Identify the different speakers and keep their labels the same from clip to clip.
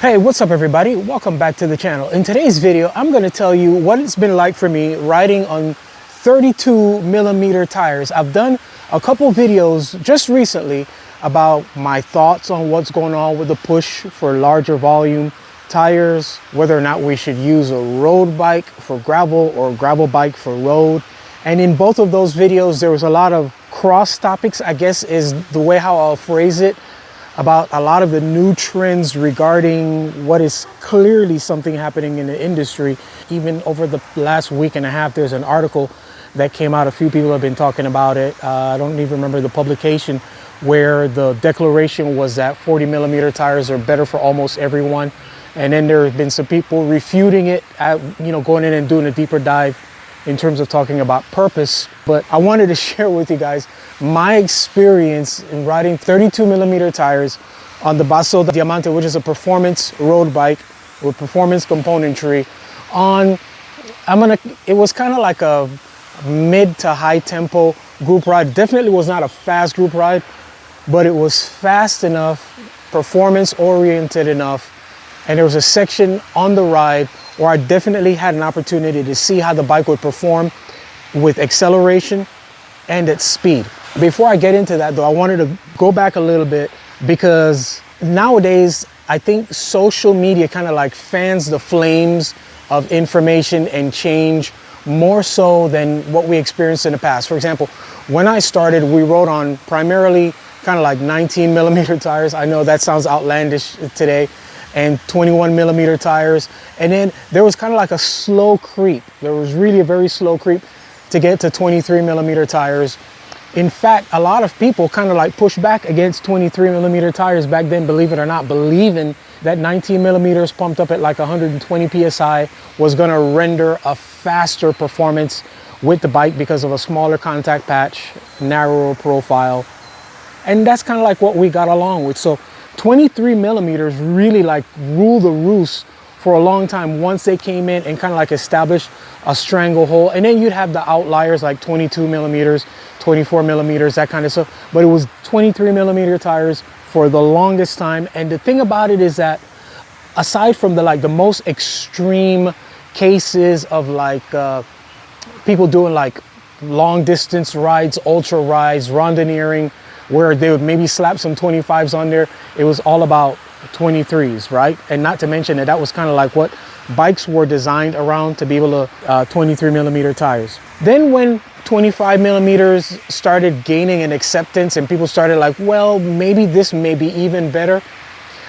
Speaker 1: Hey, what's up everybody? Welcome back to the channel. In today's video, I'm going to tell you what it's been like for me riding on 32 millimeter tires. I've done a couple videos just recently about my thoughts on what's going on with the push for larger volume tires, whether or not we should use a road bike for gravel or a gravel bike for road. And in both of those videos, there was a lot of cross topics, I guess is the way how I'll phrase it, about a lot of the new trends regarding what is clearly something happening in the industry. Even over the last week and a half, there's an article that came out. A few people have been talking about it. I don't even remember the publication, where the declaration was that 40 millimeter tires are better for almost everyone. And then there have been some people refuting it, going in and doing a deeper dive in terms of talking about purpose. But I wanted to share with you guys my experience in riding 32 millimeter tires on the Basso Diamante, which is a performance road bike with performance componentry. It was kind of like a mid to high tempo group ride. Definitely was not a fast group ride, but it was fast enough, performance oriented enough. And there was a section on the ride where I definitely had an opportunity to see how the bike would perform with acceleration and at speed. Before I get into that though, I wanted to go back a little bit, because nowadays I think social media kind of like fans the flames of information and change more so than what we experienced in the past. For example, when I started, we rode on primarily kind of like 19 millimeter tires. I know that sounds outlandish today. And 21 millimeter tires. And then there was kind of like a slow creep. There was really a very slow creep to get to 23 millimeter tires. In fact, a lot of people kind of like pushed back against 23 millimeter tires back then, believe it or not, believing that 19 millimeters pumped up at like 120 PSI was gonna render a faster performance with the bike because of a smaller contact patch, narrower profile. And that's kind of like what we got along with. So 23 millimeters really like rule the roost for a long time once they came in and kind of like established a stranglehold. And then you'd have the outliers like 22 millimeters, 24 millimeters, that kind of stuff. But it was 23 millimeter tires for the longest time. And the thing about it is that aside from the most extreme cases of people doing like long distance rides, ultra rides, randonneering, where they would maybe slap some 25s on there, it was all about 23s, right? And not to mention that was kind of like what bikes were designed around, to be able to 23 millimeter tires. Then when 25 millimeters started gaining an acceptance and people started like, well, maybe this may be even better.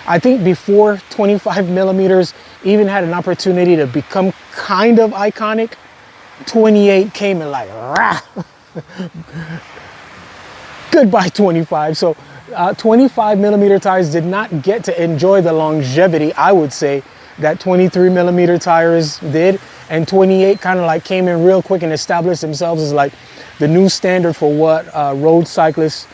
Speaker 1: I think before 25 millimeters even had an opportunity to become kind of iconic, 28 came and like, rah. Goodbye 25. So 25 millimeter tires did not get to enjoy the longevity, I would say, that 23 millimeter tires did. And 28 kind of like came in real quick and established themselves as like the new standard for what road cyclists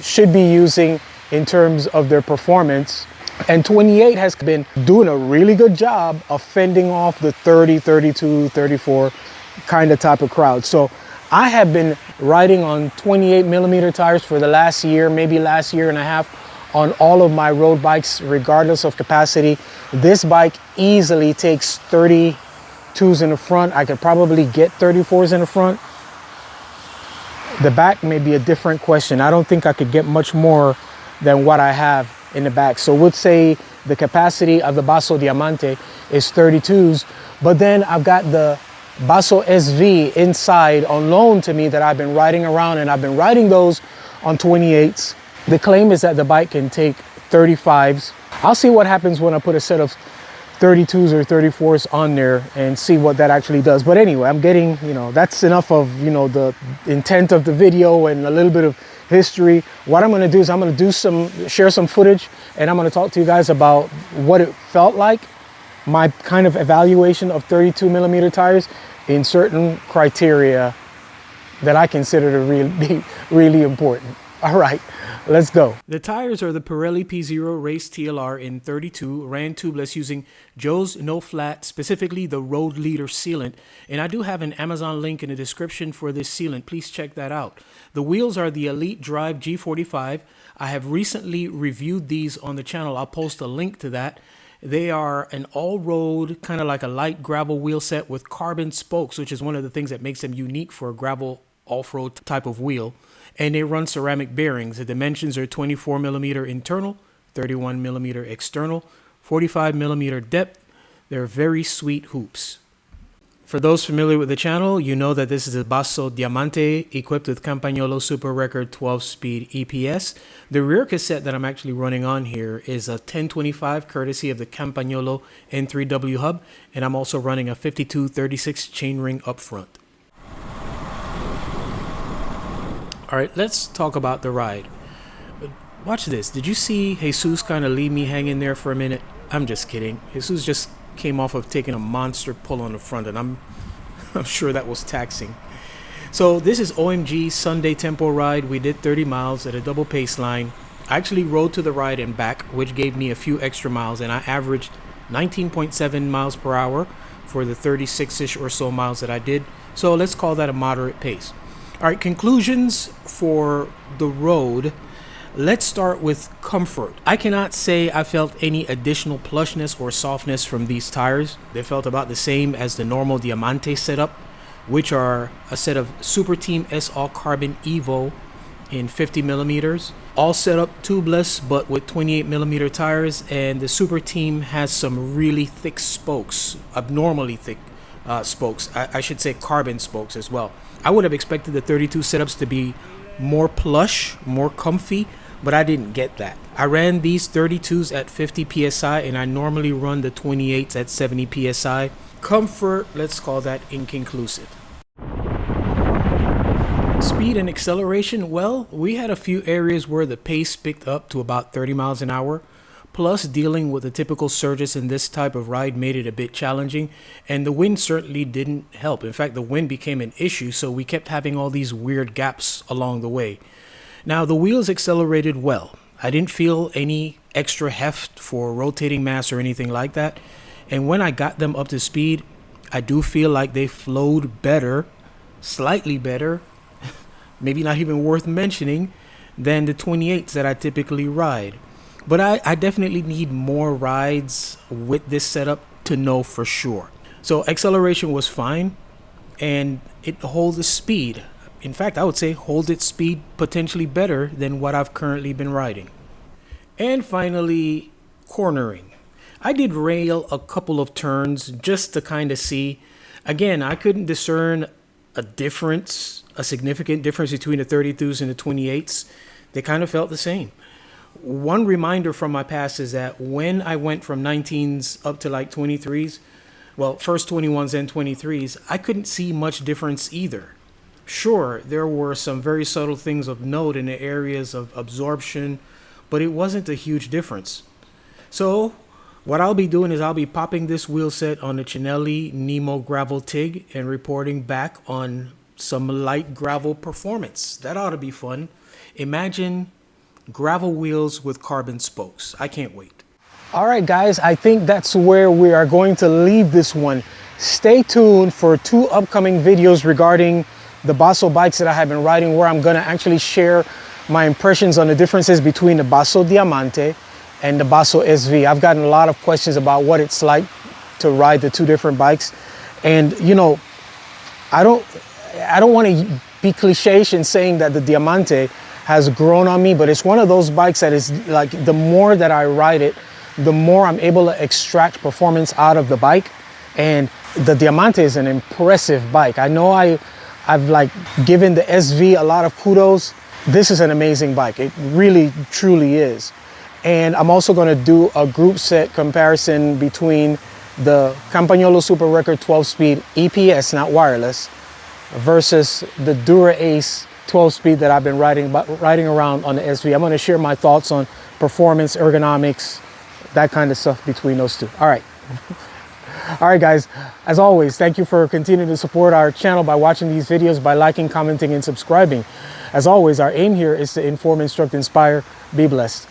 Speaker 1: should be using in terms of their performance. And 28 has been doing a really good job of fending off the 30, 32, 34 kind of type of crowd. So I have been riding on 28 millimeter tires for the last year, maybe last year and a half, on all of my road bikes, regardless of capacity. This bike easily takes 32s in the front. I could probably get 34s in the front. The back may be a different question. I don't think I could get much more than what I have in the back. So we'd say the capacity of the Basso Diamante is 32s, but then I've got the Basso SV inside on loan to me that I've been riding around, and I've been riding those on 28s. The claim is that the bike can take 35s. I'll see what happens when I put a set of 32s or 34s on there and see what that actually does. But anyway, I'm getting, that's enough of, the intent of the video and a little bit of history. What I'm going to do is I'm going to share some footage, and I'm going to talk to you guys about what it felt like, my kind of evaluation of 32 millimeter tires in certain criteria that I consider to be really important. All right, let's go. The tires are the Pirelli P0 Race TLR in 32, ran tubeless using Joe's No Flat, specifically the Road Leader sealant. And I do have an Amazon link in the description for this sealant. Please check that out. The wheels are the Elitedrive G45. I have recently reviewed these on the channel. I'll post a link to that.
Speaker 2: They are an all-road, kind of like a light gravel wheel set with carbon spokes, which is one of the things that makes them unique for a gravel off-road type of wheel. And they run ceramic bearings. The dimensions are 24 millimeter internal, 31 millimeter external, 45 millimeter depth. They're very sweet hoops. For those familiar with the channel, you know that this is a Basso Diamante equipped with Campagnolo Super Record 12-speed EPS. The rear cassette that I'm actually running on here is a 1025 courtesy of the Campagnolo N3W hub, and I'm also running a 5236 chainring up front. All right, let's talk about the ride. Watch this. Did you see Jesus kind of leave me hanging there for a minute? I'm just kidding. Jesus just came off of taking a monster pull on the front, and I'm sure that was taxing. So this is OMG Sunday tempo ride. We did 30 miles at a double pace line. I actually rode to the ride and back, which gave me a few extra miles, and I averaged 19.7 miles per hour for the 36-ish or so miles that I did. So let's call that a moderate pace. All right, conclusions for the road. Let's start with comfort. I cannot say I felt any additional plushness or softness from these tires. They felt about the same as the normal Diamante setup, which are a set of Super Team S All Carbon Evo in 50 millimeters. All set up tubeless, but with 28 millimeter tires, and the Super Team has some really thick spokes, abnormally thick spokes. I should say carbon spokes as well. I would have expected the 32 setups to be more plush, more comfy, but I didn't get that. I ran these 32s at 50 psi, and I normally run the 28s at 70 psi. Comfort, let's call that inconclusive. Speed and acceleration, well, we had a few areas where the pace picked up to about 30 miles an hour. Plus, dealing with the typical surges in this type of ride made it a bit challenging, and the wind certainly didn't help. In fact, the wind became an issue, so we kept having all these weird gaps along the way. Now, the wheels accelerated well. I didn't feel any extra heft for rotating mass or anything like that. And when I got them up to speed, I do feel like they flowed better, slightly better, maybe not even worth mentioning, than the 28s that I typically ride. But I definitely need more rides with this setup to know for sure. So acceleration was fine, and it holds the speed. In fact, I would say hold its speed potentially better than what I've currently been riding. And finally, cornering. I did rail a couple of turns just to kind of see. Again, I couldn't discern a significant difference between the 32s and the 28s. They kind of felt the same. One reminder from my past is that when I went from 19s up to like 23s, well, first 21s and 23s, I couldn't see much difference either. Sure, there were some very subtle things of note in the areas of absorption, but it wasn't a huge difference. So what I'll be doing is I'll be popping this wheel set on the Cinelli Nemo Gravel TIG and reporting back on some light gravel performance. That ought to be fun. Imagine gravel wheels with carbon spokes. I can't wait.
Speaker 1: All right, guys, I think that's where we are going to leave this one. Stay tuned for 2 upcoming videos regarding the Basso bikes that I have been riding, where I'm going to actually share my impressions on the differences between the Basso Diamante and the Basso SV. I've gotten a lot of questions about what it's like to ride the 2 different bikes. And, you know, I don't want to be cliche in saying that the Diamante has grown on me, but it's one of those bikes that is like, the more that I ride it, the more I'm able to extract performance out of the bike. And the Diamante is an impressive bike. I know I've like given the SV a lot of kudos. This is an amazing bike. It really, truly is. And I'm also going to do a group set comparison between the Campagnolo Super Record 12-speed EPS, not wireless, versus the Dura Ace 12-speed that I've been riding around on the SV. I'm going to share my thoughts on performance, ergonomics, that kind of stuff between those two. All right. All right, guys, as always, thank you for continuing to support our channel by watching these videos, by liking, commenting, and subscribing. As always, our aim here is to inform, instruct, inspire. Be blessed.